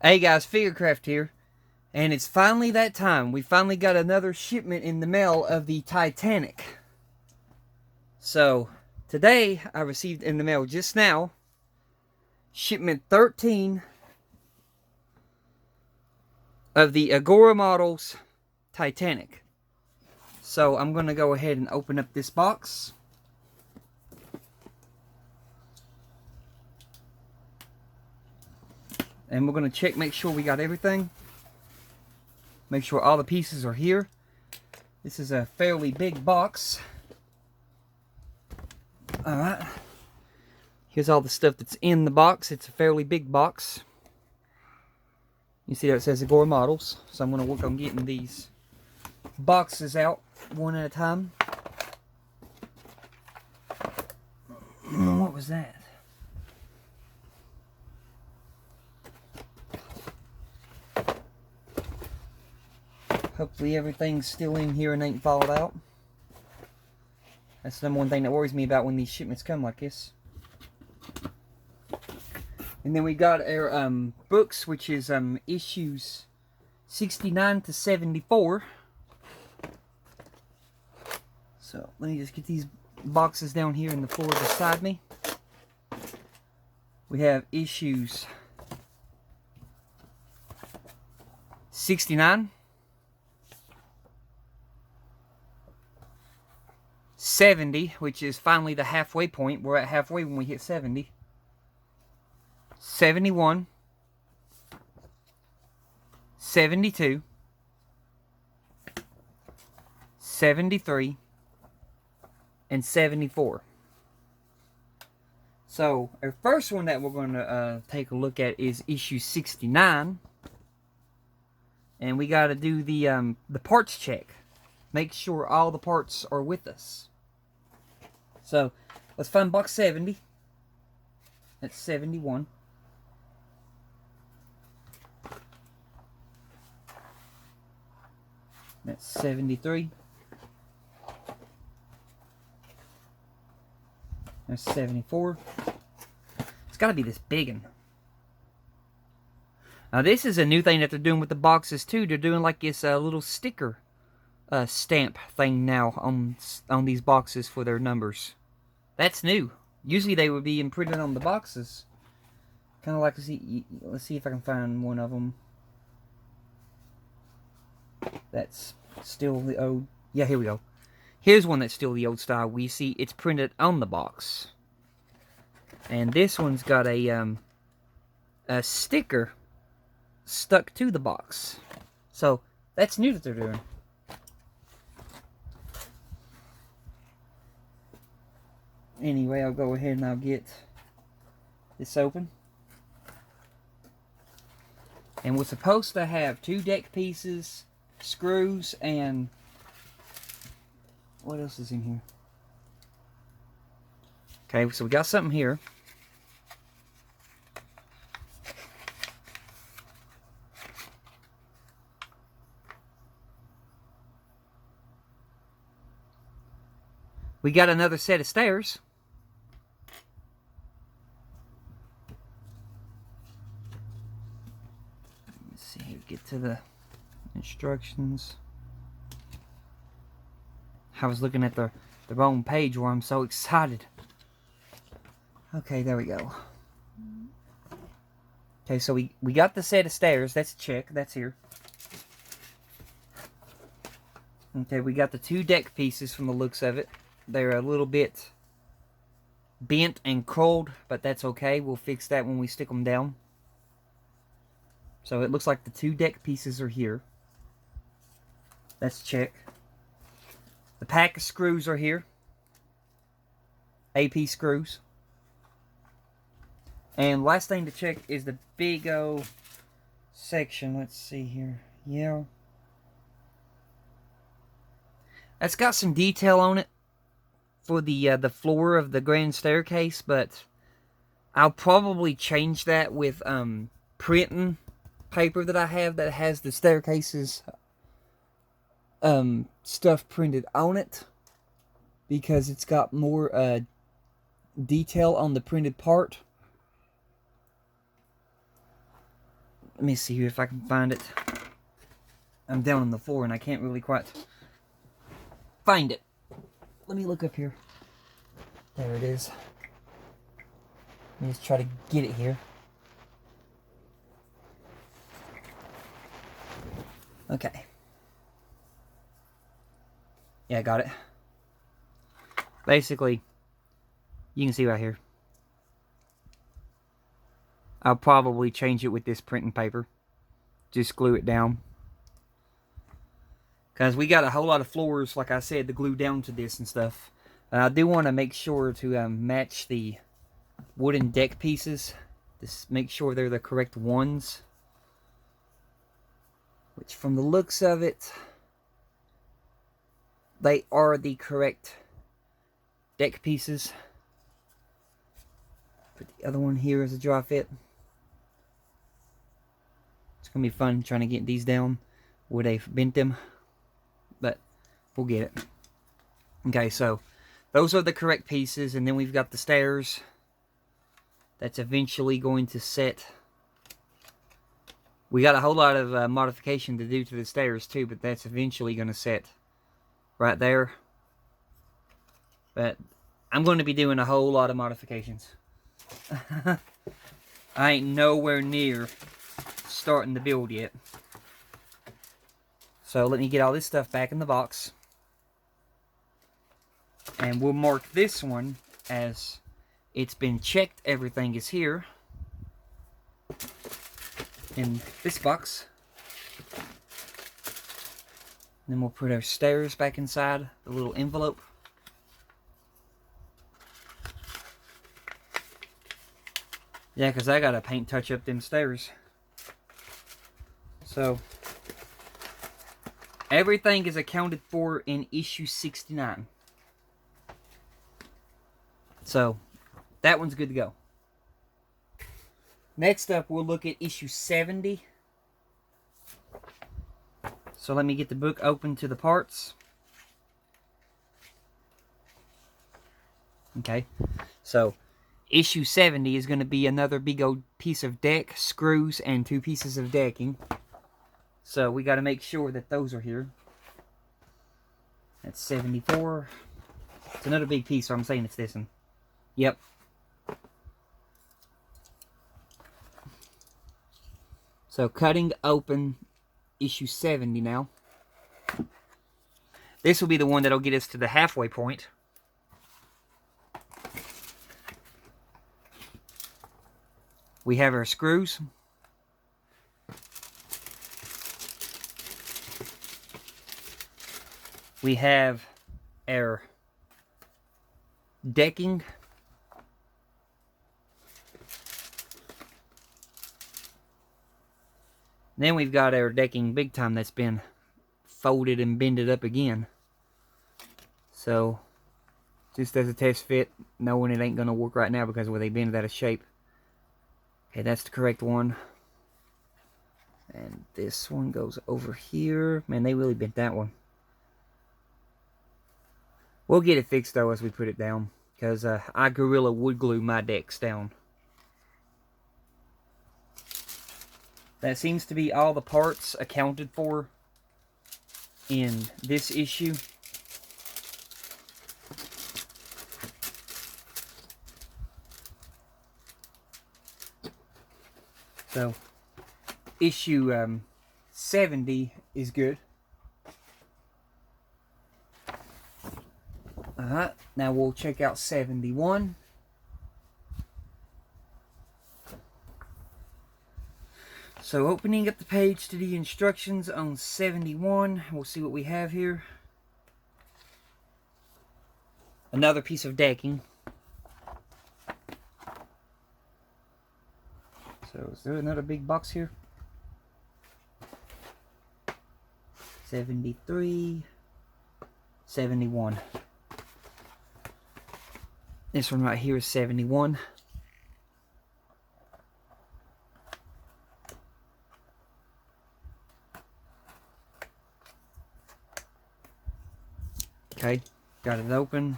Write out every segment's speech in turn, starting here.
Hey guys, Figurecraft here, and it's finally that time. We finally got another shipment in the mail of the Titanic. So, today I received in the mail just now, shipment 13 of the Agora models Titanic. So, I'm going to go ahead and open up this box. And we're going to check, make sure we got everything. Make sure all the pieces are here. This is a fairly big box. Alright. Here's all the stuff that's in the box. It's a fairly big box. You see that it says Agora models. So I'm going to work on getting these boxes out one at a time. What was that? Hopefully everything's still in here and ain't fallen out. That's the number one thing that worries me about when these shipments come like this. And then we got our books, which is issues 69 to 74. So let me just get these boxes down here in the floor beside me. We have issues 69, 70, which is finally the halfway point. We're at halfway when we hit 70. 71, 72, 73, and 74. So, our first one that we're going to take a look at is issue 69. And we got to do the parts check. Make sure all the parts are with us. So, let's find box 70. That's 71. That's 73. That's 74. It's got to be this big one. Now this is a new thing that they're doing with the boxes too. They're doing like this little sticker stamp thing now on these boxes for their numbers. That's new. Usually they would be imprinted on the boxes. Kind of like, let's see if I can find one of them. That's still the old... Yeah, here we go. Here's one that's still the old style. We see it's printed on the box. And this one's got a sticker stuck to the box. So, that's new that they're doing. Anyway, I'll go ahead and I'll get this open. And we're supposed to have 2 deck pieces, screws, and what else is in here? Okay, so we got something here. We got another set of stairs. Let's see here, get to the instructions. I was looking at the wrong page where I'm so excited. Okay, there we go. Okay, so we got the set of stairs. That's a check. That's here. Okay, we got the 2 deck pieces from the looks of it. They're a little bit bent and curled, but that's okay. We'll fix that when we stick them down. So it looks like the 2 deck pieces are here. That's check. The pack of screws are here. AP screws. And last thing to check is the big old section. Let's see here. Yeah. That's got some detail on it for the floor of the grand staircase, but I'll probably change that with printing paper that I have that has the staircases stuff printed on it, because it's got more detail on the printed part. Let me see if I can find it. I'm down on the floor and I can't really quite find it. Let me look up here. There it is. Let me just try to get it here. Okay. Yeah, I got it. Basically, you can see right here. I'll probably change it with this printing paper. Just glue it down. Because we got a whole lot of floors, like I said, to glue down to this and stuff. I do want to make sure to match the wooden deck pieces. Just make sure they're the correct ones. Which, from the looks of it, they are the correct deck pieces. Put the other one here as a dry fit. It's going to be fun trying to get these down where they've bent them. But we'll get it. Okay, so those are the correct pieces. And then we've got the stairs. That's eventually going to set. We got a whole lot of modification to do to the stairs too. But that's eventually going to set right there. But I'm going to be doing a whole lot of modifications. I ain't nowhere near starting the build yet. So let me get all this stuff back in the box. And we'll mark this one as it's been checked. Everything is here in this box. And then we'll put our stairs back inside the little envelope. Yeah, because I got to paint touch up them stairs. So everything is accounted for in issue 69. So that one's good to go. Next up, we'll look at issue 70. So let me get the book open to the parts. Okay, so issue 70 is going to be another big old piece of deck, screws, and 2 pieces of decking. So we got to make sure that those are here. That's 74. It's another big piece, so I'm saying it's this one. Yep. So cutting open issue 70 now. This will be the one that'll get us to the halfway point. We have our screws. We have our decking. Then we've got our decking big time that's been folded and bended up again. So, just as a test fit, knowing it ain't going to work right now because where they bend it out of shape. Okay, that's the correct one. And this one goes over here. Man, they really bent that one. We'll get it fixed though as we put it down. Because I Gorilla wood glue my decks down. That seems to be all the parts accounted for in this issue. So, issue 70 is good. Alright, now we'll check out 71. So opening up the page to the instructions on 71, we'll see what we have here. Another piece of decking. So is there another big box here? 73, 71. This one right here is 71. Okay, got it open.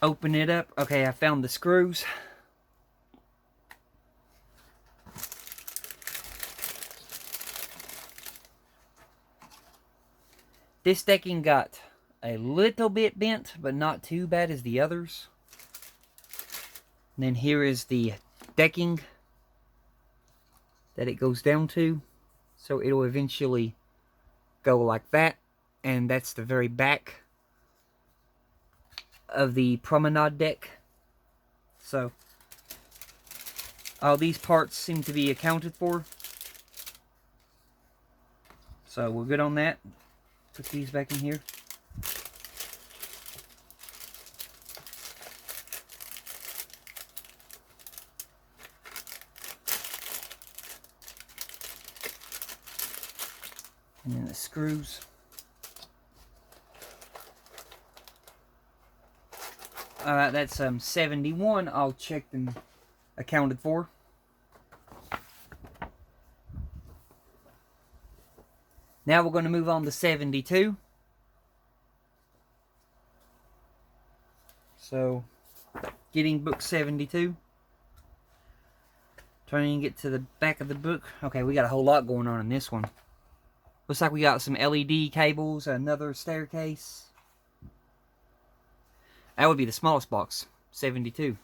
Open it up. Okay, I found the screws. This decking got a little bit bent, but not too bad as the others. And then here is the decking that it goes down to. So it'll eventually go like that. And that's the very back of the promenade deck. So all these parts seem to be accounted for. So we're good on that. Put these back in here. And then the screws. Alright, that's 71. I'll check them accounted for. Now we're going to move on to 72. So, getting book 72. Turning it to the back of the book. Okay, we got a whole lot going on in this one. Looks like we got some LED cables, another staircase. That would be the smallest box, 72.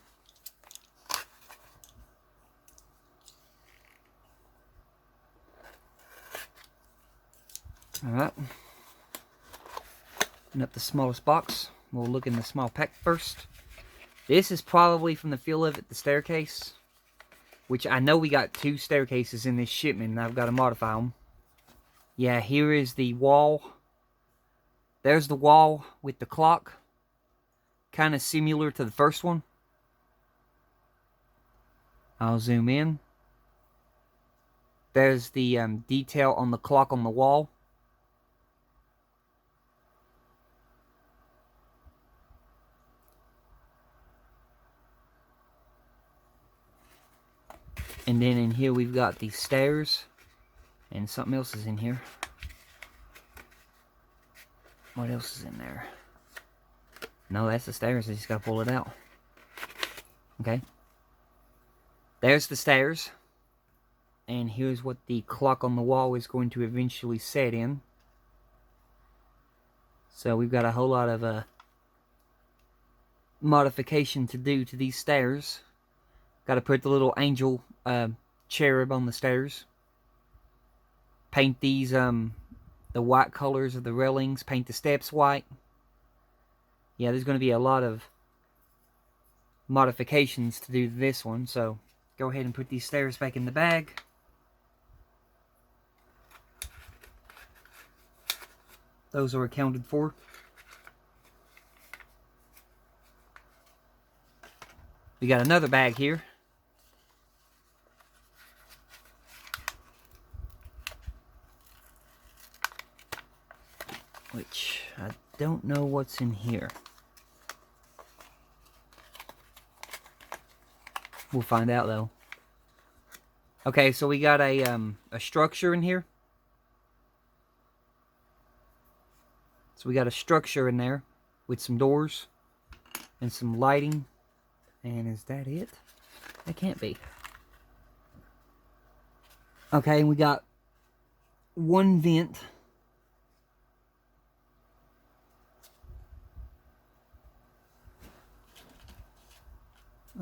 Alright. Open up the smallest box. We'll look in the small pack first. This is probably, from the feel of it, the staircase. Which I know we got 2 staircases in this shipment, and I've got to modify them. Yeah, here is the wall. There's the wall with the clock. Kind of similar to the first one. I'll zoom in. There's the detail on the clock on the wall. And then in here we've got the stairs. And something else is in here. What else is in there? No, that's the stairs. I just gotta pull it out. Okay. There's the stairs. And here's what the clock on the wall is going to eventually set in. So we've got a whole lot of modification to do to these stairs. Got to put the little angel cherub on the stairs. Paint these the white colors of the railings. Paint the steps white. Yeah, there's going to be a lot of modifications to do to this one. So go ahead and put these stairs back in the bag. Those are accounted for. We got another bag here. Which I don't know what's in here. We'll find out though. Okay, so we got a structure in here. So we got a structure in there with some doors and some lighting. And is that it? That can't be. Okay, and we got one vent.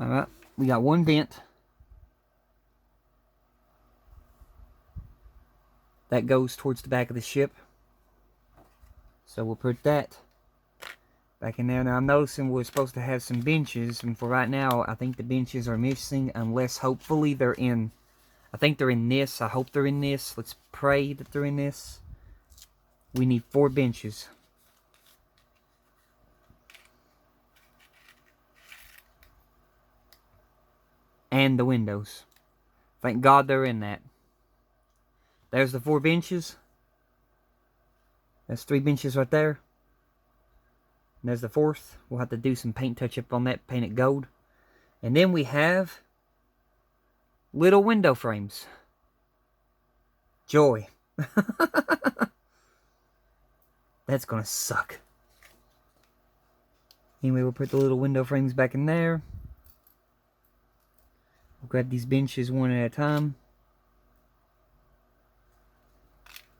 Alright, we got one vent. That goes towards the back of the ship. So we'll put that back in there. Now I'm noticing we're supposed to have some benches, and for right now I think the benches are missing, unless hopefully they're in, I think they're in this. I hope they're in this. Let's pray that they're in this. We need 4 benches. And the windows. Thank God they're in that. There's the 4 benches. That's 3 benches right there. And there's the 4th. We'll have to do some paint touch-up on that, paint it gold. And then we have little window frames. Joy. That's gonna suck. Anyway, we'll put the little window frames back in there. We'll grab these benches one at a time.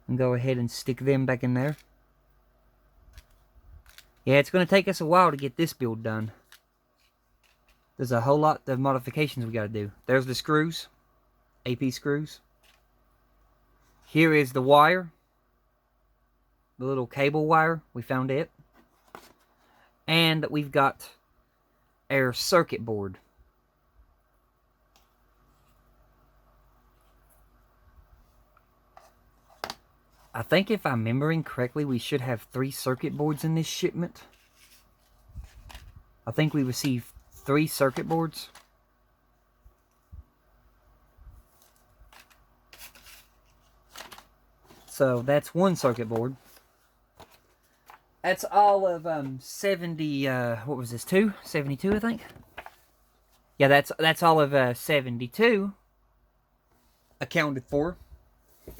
And go ahead and stick them back in there. Yeah, it's going to take us a while to get this build done. There's a whole lot of modifications we got to do. There's the screws, AP screws. Here is the wire, the little cable wire. We found it. And we've got our circuit board. I think if I'm remembering correctly, we should have 3 circuit boards in this shipment. I think we received 3 circuit boards. So that's 1 circuit board. That's all of 70, what was this, 2? 72, I think? Yeah, that's all of 72 accounted for.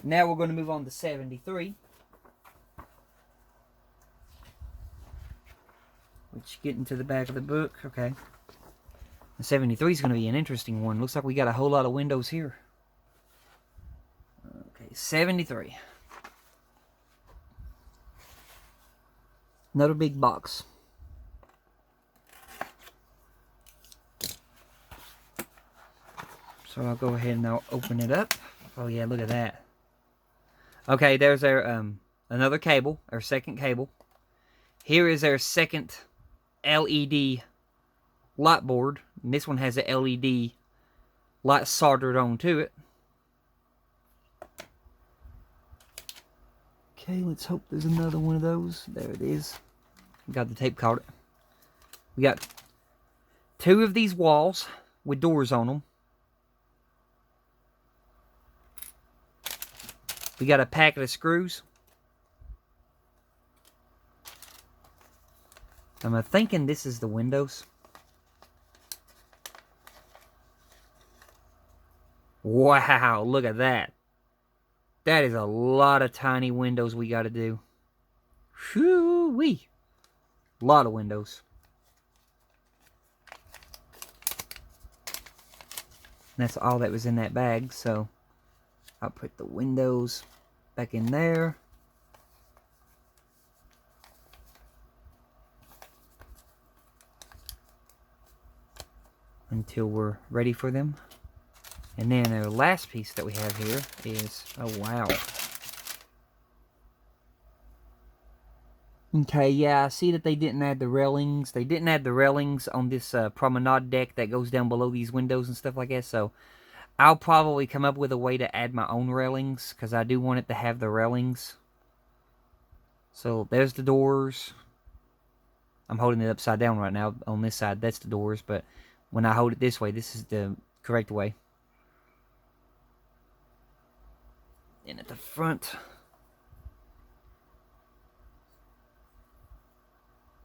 Now we're going to move on to 73. Which, getting to the back of the book, okay. The 73 is going to be an interesting one. Looks like we got a whole lot of windows here. Okay, 73. Another big box. So I'll go ahead and I'll open it up. Oh yeah, look at that. Okay, there's our another cable, our second cable. Here is our second LED light board. And this one has a LED light soldered onto it. Okay, let's hope there's another one of those. There it is. Got the tape caught it. We got 2 of these walls with doors on them. We got a packet of screws. I'm thinking this is the windows. Wow, look at that. That is a lot of tiny windows we got to do. Whoo-wee. A lot of windows. And that's all that was in that bag, so I'll put the windows back in there. Until we're ready for them. And then our last piece that we have here is, oh wow. Okay, yeah, I see that they didn't add the railings. They didn't add the railings on this promenade deck that goes down below these windows and stuff like that, so I'll probably come up with a way to add my own railings, because I do want it to have the railings. So there's the doors. I'm holding it upside down right now. On this side, that's the doors, but when I hold it this way, this is the correct way. And at the front.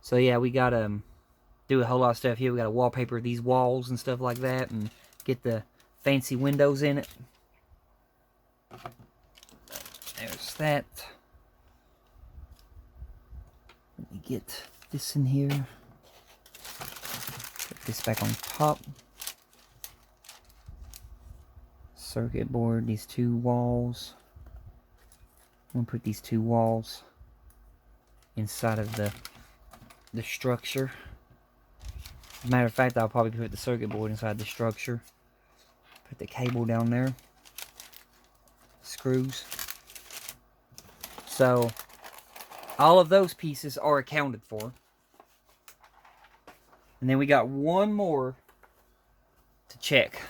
So yeah, we gotta do a whole lot of stuff here. We gotta wallpaper these walls and stuff like that, and get the fancy windows in it. There's that. Let me get this in here. Put this back on top. Circuit board, these 2 walls. I'm gonna put these 2 walls inside of the structure. As a matter of fact, I'll probably put the circuit board inside the structure. Put the cable down there. Screws. So, all of those pieces are accounted for. And then we got one more to check.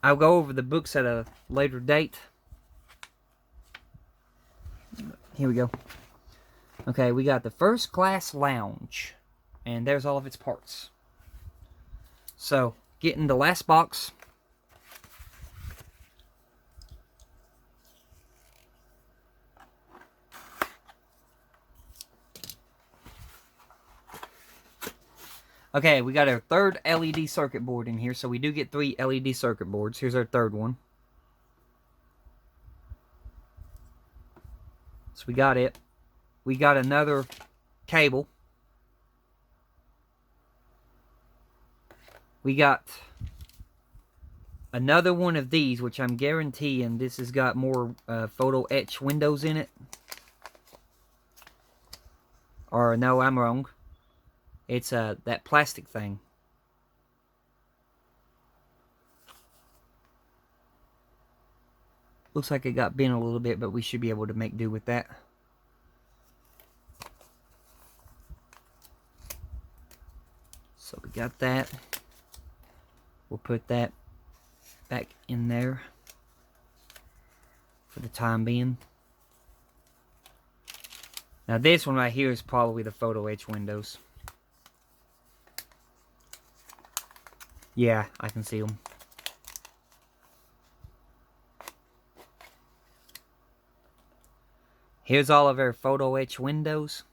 I'll go over the books at a later date. Here we go. Okay, we got the first class lounge. And there's all of its parts. So, getting the last box. Okay, we got our third LED circuit board in here. So we do get 3 LED circuit boards. Here's our third one. So we got it. We got another cable. We got another one of these, which I'm guaranteeing this has got more photo etch windows in it. Or no, I'm wrong. It's that plastic thing. Looks like it got bent a little bit, but we should be able to make do with that. So we got that. We'll put that back in there for the time being. Now this one right here is probably the photo etch windows. Yeah, I can see them. Here's all of our photo etch windows.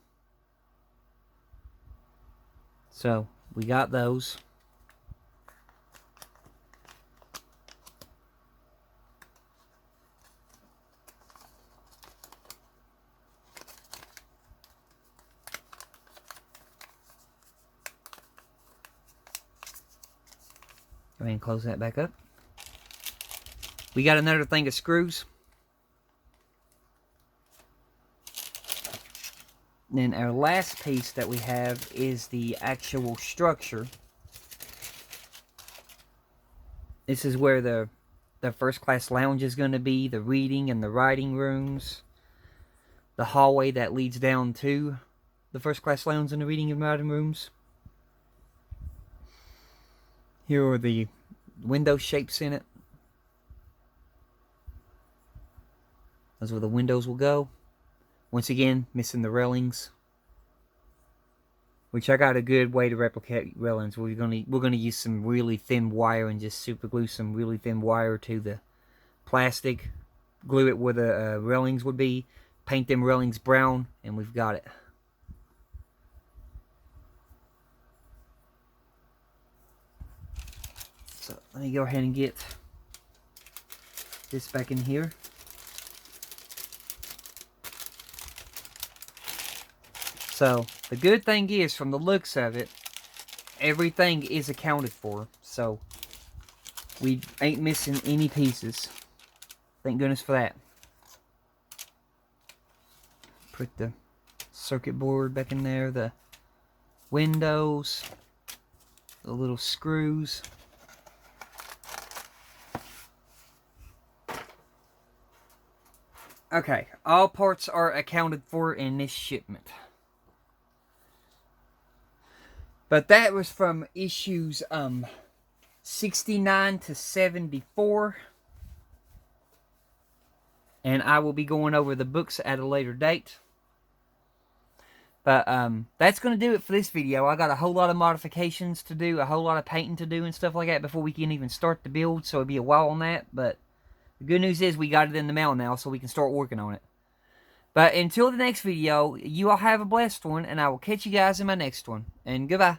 So, we got those. Go ahead and close that back up. We got another thing of screws. Then our last piece that we have is the actual structure. This is where the first class lounge is going to be, the reading and the writing rooms, the hallway that leads down to the first class lounge and the reading and writing rooms. Here are the window shapes in it. Those are where the windows will go. Once again, missing the railings, which I got a good way to replicate railings. We're gonna use some really thin wire and just super glue some really thin wire to the plastic, glue it where the railings would be, paint them railings brown, and we've got it. So let me go ahead and get this back in here. So, the good thing is, from the looks of it, everything is accounted for. So, we ain't missing any pieces. Thank goodness for that. Put the circuit board back in there, the windows, the little screws. Okay, all parts are accounted for in this shipment. But that was from issues 69 to 74. And I will be going over the books at a later date. But that's going to do it for this video. I got a whole lot of modifications to do, a whole lot of painting to do and stuff like that before we can even start the build. So it'll be a while on that. But the good news is we got it in the mail now, so we can start working on it. But until the next video, you all have a blessed one, and I will catch you guys in my next one. And goodbye.